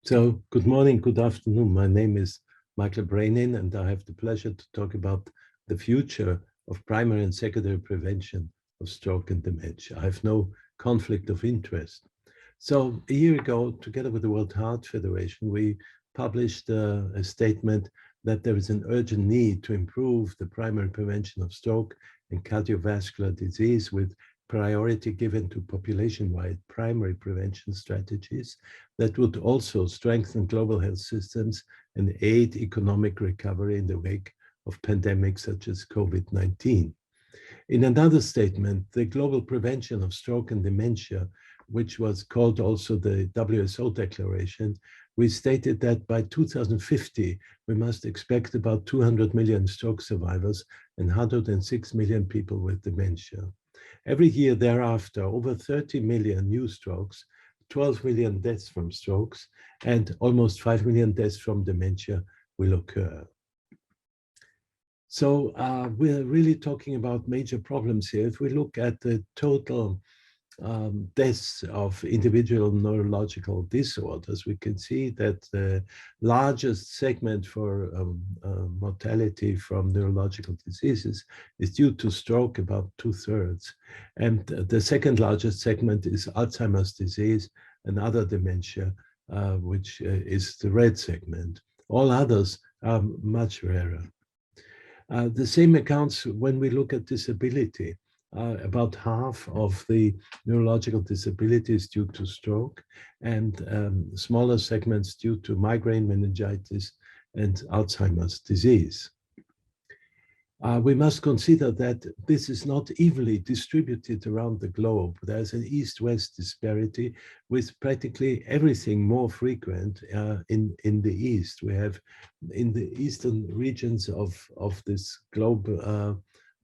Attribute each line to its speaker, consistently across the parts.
Speaker 1: So, good morning, good afternoon. My name is Michael Brainin, and I have the pleasure to talk about the future of primary and secondary prevention of stroke and dementia. I have no conflict of interest. So, a year ago, together with the World Heart Federation, we published a statement that there is an urgent need to improve the primary prevention of stroke and cardiovascular disease with priority given to population-wide primary prevention strategies that would also strengthen global health systems and aid economic recovery in the wake of pandemics such as COVID-19. In another statement, the global prevention of stroke and dementia, which was called also the WHO declaration, we stated that by 2050, we must expect about 200 million stroke survivors and 106 million people with dementia. Every year thereafter, over 30 million new strokes, 12 million deaths from strokes, and almost 5 million deaths from dementia will occur. So we're really talking about major problems here. If we look at the total deaths of individual neurological disorders, we can see that the largest segment for mortality from neurological diseases is due to stroke, about 2/3. And the second largest segment is Alzheimer's disease and other dementia, which is the red segment. All others are much rarer. The same accounts when we look at disability. About half of the neurological disability is due to stroke, and smaller segments due to migraine, meningitis, and Alzheimer's disease. We must consider that this is not evenly distributed around the globe. There's an east-west disparity with practically everything more frequent in the east. We have in the eastern regions of this globe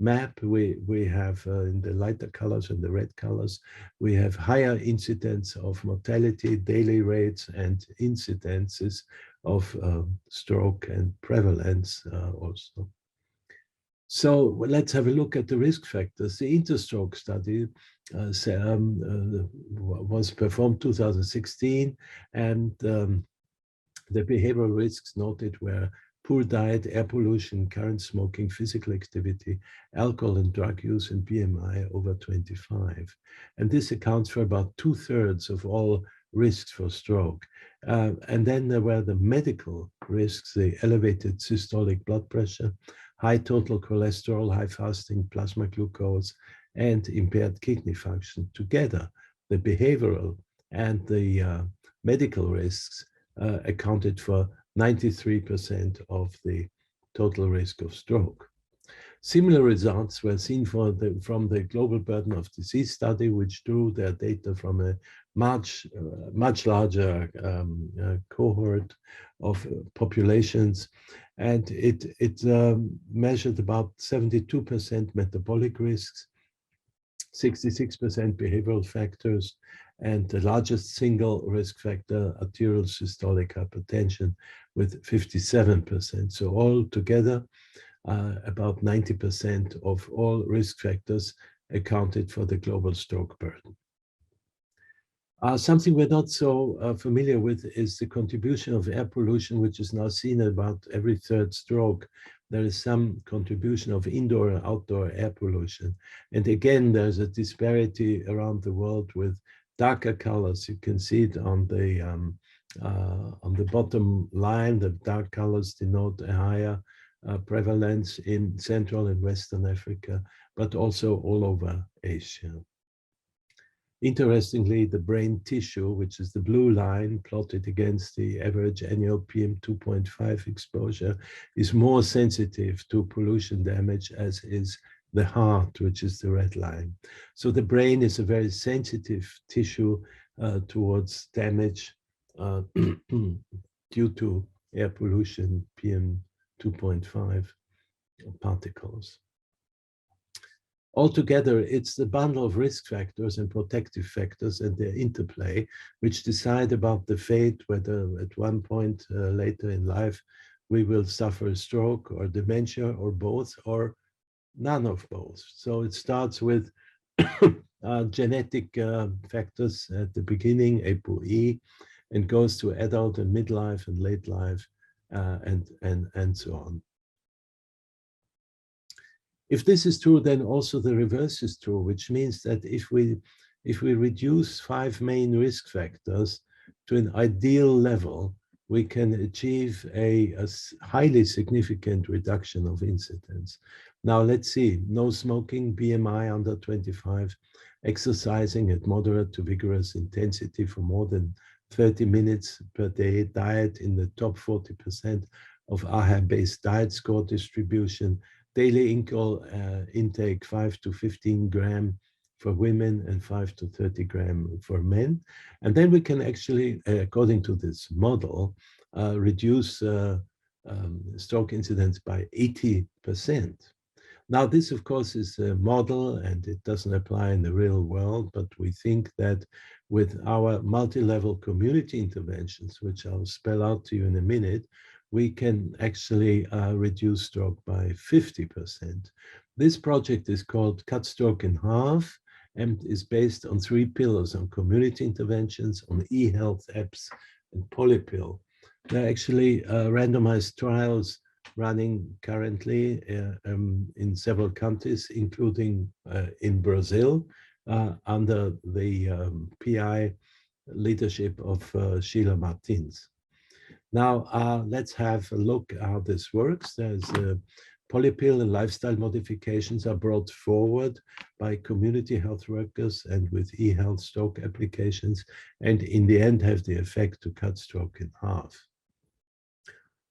Speaker 1: map, we have in the lighter colors and the red colors, we have higher incidence of mortality, daily rates, and incidences of stroke and prevalence also. So let's have a look at the risk factors. The Interstroke study was performed 2016, and the behavioral risks noted were poor diet, air pollution, current smoking, physical activity, alcohol and drug use, and BMI over 25. And this accounts for about 2/3 of all risks for stroke. And then there were the medical risks, the elevated systolic blood pressure, high total cholesterol, high fasting plasma glucose, and impaired kidney function. Together, the behavioral and the medical risks accounted for 93% of the total risk of stroke. Similar results were seen from the Global Burden of Disease study, which drew their data from a much larger cohort of populations. And it measured about 72% metabolic risks, 66% behavioral factors, and the largest single risk factor, arterial systolic hypertension, with 57%. So all together, about 90% of all risk factors accounted for the global stroke burden. Something we're not so familiar with is the contribution of air pollution, which is now seen at about every third stroke. There is some contribution of indoor and outdoor air pollution. And again, there's a disparity around the world with darker colors. You can see it on the bottom line. The dark colors denote a higher prevalence in Central and Western Africa, but also all over Asia. Interestingly, the brain tissue, which is the blue line plotted against the average annual PM2.5 exposure, is more sensitive to pollution damage, as is the heart, which is the red line. So the brain is a very sensitive tissue towards damage due to air pollution, PM2.5 particles. Altogether, it's the bundle of risk factors and protective factors and their interplay which decide about the fate, whether at one point later in life we will suffer a stroke or dementia or both or none of both. So it starts with genetic factors at the beginning, ApoE, and goes to adult and midlife and late life and so on. If this is true, then also the reverse is true, which means that if we reduce 5 main risk factors to an ideal level, we can achieve a highly significant reduction of incidence. Now let's see, no smoking, BMI under 25, exercising at moderate to vigorous intensity for more than 30 minutes per day, diet in the top 40% of AHA-based diet score distribution, daily intake 5 to 15 gram for women and 5 to 30 gram for men. And then we can actually, according to this model, reduce stroke incidence by 80%. Now, this, of course, is a model and it doesn't apply in the real world, but we think that with our multi-level community interventions, which I'll spell out to you in a minute, we can actually reduce stroke by 50%. This project is called Cut Stroke in Half and is based on 3 pillars: on community interventions, on e-health apps, and polypill. There are actually randomized trials running currently in several countries, including in Brazil, under the PI leadership of Sheila Martins. Now, let's have a look how this works. There's polypill and lifestyle modifications are brought forward by community health workers and with e-health stroke applications, and in the end have the effect to cut stroke in half.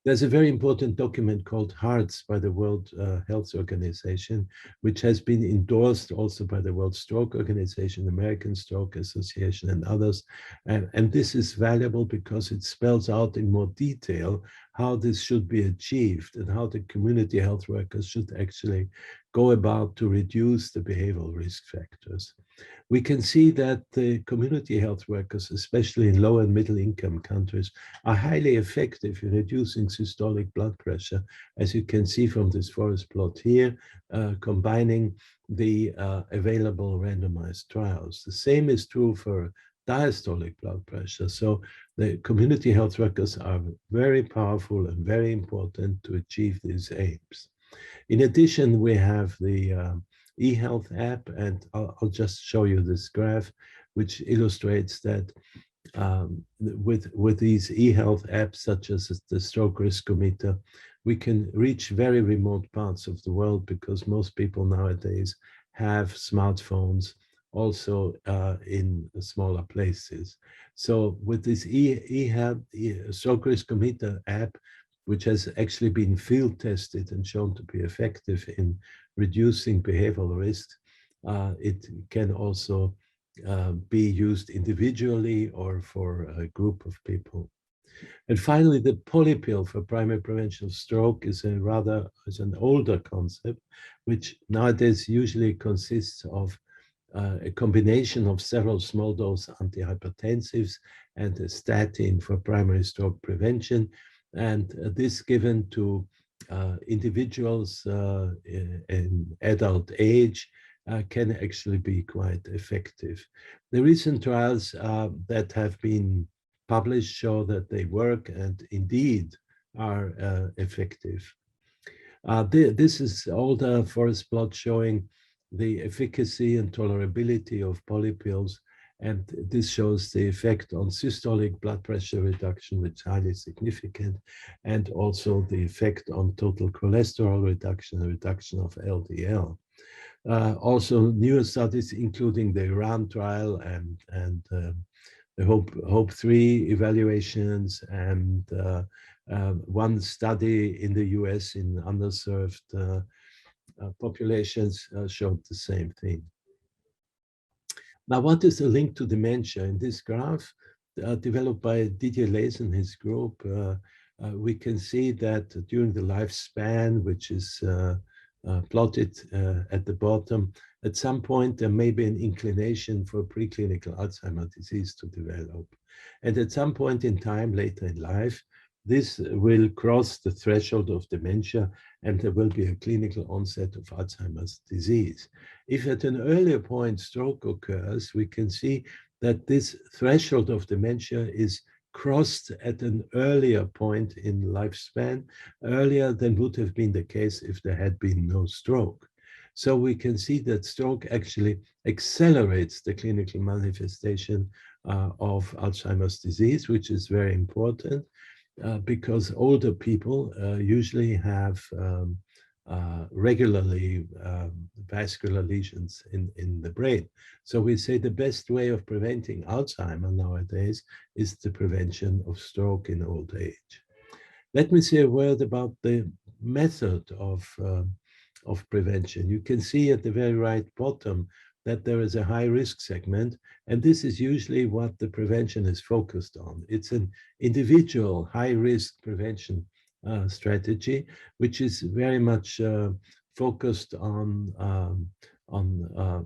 Speaker 1: There's a very important document called HEARTS by the World Health Organization, which has been endorsed also by the World Stroke Organization, American Stroke Association, and others. And this is valuable because it spells out in more detail how this should be achieved and how the community health workers should actually go about to reduce the behavioral risk factors. We can see that the community health workers, especially in low and middle income countries, are highly effective in reducing systolic blood pressure, as you can see from this forest plot here, combining the available randomized trials. The same is true for diastolic blood pressure. So the community health workers are very powerful and very important to achieve these aims. In addition, we have the Ehealth App, and I'll just show you this graph, which illustrates that with these e-health apps, such as the stroke riskometer, we can reach very remote parts of the world because most people nowadays have smartphones also in smaller places. So with this stroke riskometer app, which has actually been field tested and shown to be effective in reducing behavioral risks, it can also be used individually or for a group of people. And finally, the polypill for primary prevention of stroke is an older concept, which nowadays usually consists of a combination of several small dose antihypertensives and a statin for primary stroke prevention. And this given to individuals in adult age can actually be quite effective. The recent trials that have been published show that they work and indeed are effective. This is older forest plot showing the efficacy and tolerability of polypills, and this shows the effect on systolic blood pressure reduction, which is highly significant, and also the effect on total cholesterol reduction, reduction of LDL. Also, newer studies, including the Iran trial and the Hope 3 evaluations, and one study in the US in underserved populations showed the same thing. Now, what is the link to dementia? In this graph, developed by Didier Leys and his group, we can see that during the lifespan, which is plotted at the bottom, at some point there may be an inclination for preclinical Alzheimer's disease to develop. And at some point in time later in life, this will cross the threshold of dementia and there will be a clinical onset of Alzheimer's disease. If at an earlier point stroke occurs, we can see that this threshold of dementia is crossed at an earlier point in lifespan, earlier than would have been the case if there had been no stroke. So we can see that stroke actually accelerates the clinical manifestation of Alzheimer's disease, which is very important because older people usually have regularly vascular lesions in the brain. So we say the best way of preventing Alzheimer nowadays is the prevention of stroke in old age. Let me say a word about the method of prevention. You can see at the very right bottom that there is a high risk segment, and this is usually what the prevention is focused on. It's an individual high risk prevention strategy, which is very much focused on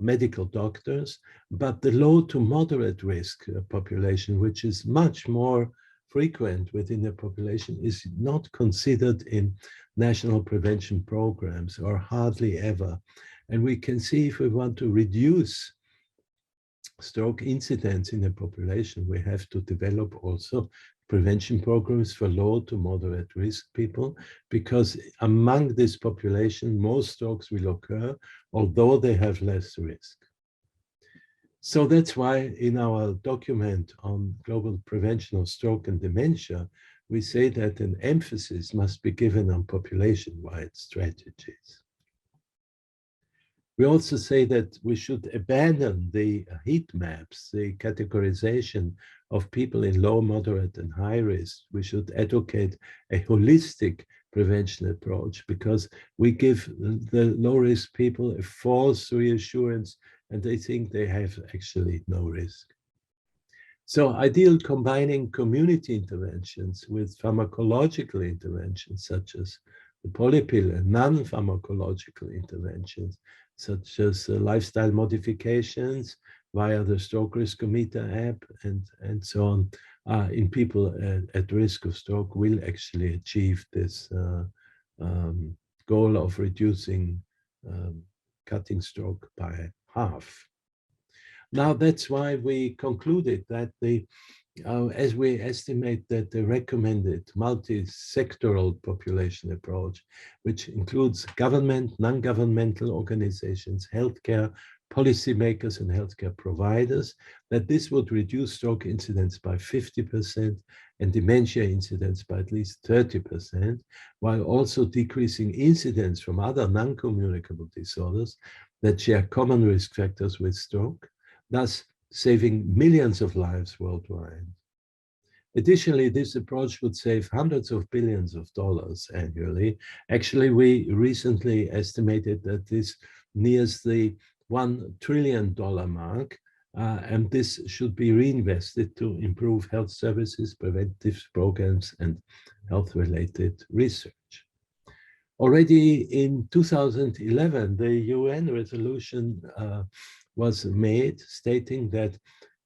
Speaker 1: medical doctors, but the low to moderate risk population, which is much more frequent within the population, is not considered in national prevention programs, or hardly ever. And we can see if we want to reduce stroke incidence in the population, we have to develop also prevention programs for low to moderate risk people, because among this population, most strokes will occur, although they have less risk. So that's why in our document on global prevention of stroke and dementia, we say that an emphasis must be given on population-wide strategies. We also say that we should abandon the heat maps, the categorization of people in low, moderate, and high risk. We should advocate a holistic prevention approach, because we give the low-risk people a false reassurance and they think they have actually no risk. So ideal combining community interventions with pharmacological interventions, such as the polypill, and non-pharmacological interventions, such as lifestyle modifications via the stroke riskometer app and so on, in people at risk of stroke, will actually achieve this goal of reducing, cutting stroke by half. Now, that's why we concluded that as we estimate that the recommended multi-sectoral population approach, which includes government, non-governmental organizations, healthcare policymakers, and healthcare providers, that this would reduce stroke incidence by 50% and dementia incidence by at least 30%, while also decreasing incidence from other non-communicable disorders that share common risk factors with stroke, thus saving millions of lives worldwide. Additionally, this approach would save hundreds of billions of dollars annually. Actually, we recently estimated that this nears the $1 trillion mark, and this should be reinvested to improve health services, preventive programs, and health-related research. Already in 2011, the UN resolution was made stating that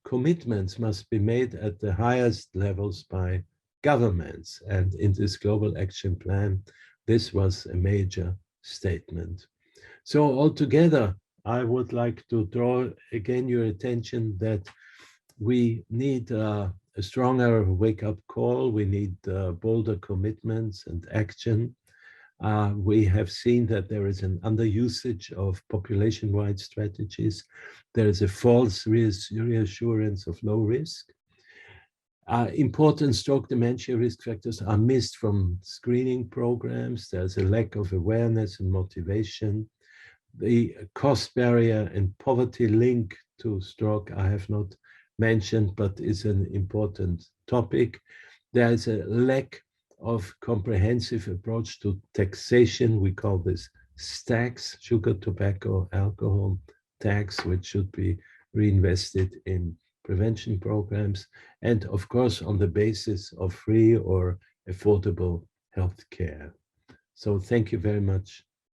Speaker 1: commitments must be made at the highest levels by governments. And in this global action plan, this was a major statement. So altogether, I would like to draw again your attention that we need a stronger wake-up call. We need bolder commitments and action. We have seen that there is an underusage of population-wide strategies. There is a false reassurance of low risk. Important stroke dementia risk factors are missed from screening programs. There's a lack of awareness and motivation. The cost barrier and poverty link to stroke I have not mentioned, but is an important topic. There's a lack of comprehensive approach to taxation. We call this tax, sugar, tobacco, alcohol tax, which should be reinvested in prevention programs, and of course on the basis of free or affordable health care. So thank you very much